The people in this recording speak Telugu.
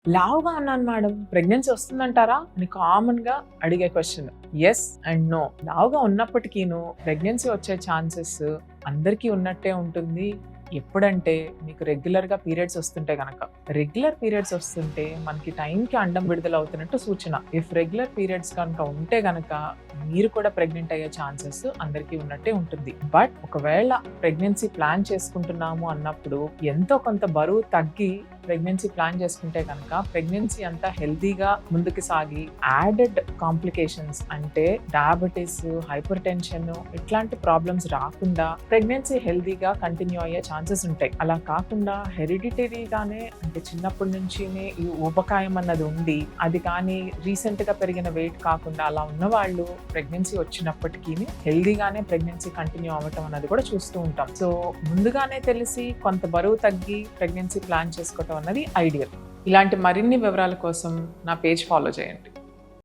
లావుగా ఉన్నాను మేడం, ప్రెగ్నెన్సీ వస్తుందంటారా అని కామన్ గా అడిగే క్వశ్చన్. Yes and no. లావుగా ఉన్నప్పటికీను ప్రెగ్నెన్సీ వచ్చే ఛాన్సెస్ అందరికీ ఉన్నట్టే ఉంటుంది. ఎప్పుడంటే మీకు రెగ్యులర్ గా పీరియడ్స్ వస్తుంటే గనక. రెగ్యులర్ పీరియడ్స్ వస్తుంటే మనకి టైంకి అండం విడుదల అవుతున్నట్టు సూచన. ఇఫ్ రెగ్యులర్ పీరియడ్స్ కనుక ఉంటే గనక మీరు కూడా ప్రెగ్నెంట్ అయ్యే ఛాన్సెస్ అందరికీ ఉన్నట్టే ఉంటుంది. బట్ ఒకవేళ ప్రెగ్నెన్సీ ప్లాన్ చేసుకుంటున్నాము అన్నప్పుడు ఎంతో కొంత బరువు తగ్గి ప్రెగ్నెన్సీ ప్లాన్ చేసుకుంటే కనుక ప్రెగ్నెన్సీ అంతా హెల్తీగా ముందుకు సాగి యాడెడ్ కాంప్లికేషన్స్ అంటే డయాబెటీస్, హైపర్ టెన్షన్ ఇట్లాంటి ప్రాబ్లమ్స్ రాకుండా ప్రెగ్నెన్సీ హెల్తీగా కంటిన్యూ అయ్యే ఛాన్సెస్ ఉంటాయి. అలా కాకుండా హెరిడిటరీగానే అంటే చిన్నప్పటి నుంచినే ఈ ఊబకాయం అన్నది ఉండి అది కానీ రీసెంట్ గా పెరిగిన వెయిట్ కాకుండా అలా ఉన్న వాళ్ళు ప్రెగ్నెన్సీ వచ్చినప్పటికీ హెల్దీగానే ప్రెగ్నెన్సీ కంటిన్యూ అవ్వటం అన్నది కూడా చూస్తూ ఉంటాం. సో ముందుగానే తెలిసి కొంత బరువు తగ్గి ప్రెగ్నెన్సీ ప్లాన్ చేసుకోవటం అన్నది ఐడియల్. ఇలాంటి మరిన్ని వివరాల కోసం నా పేజ్ ఫాలో చేయండి.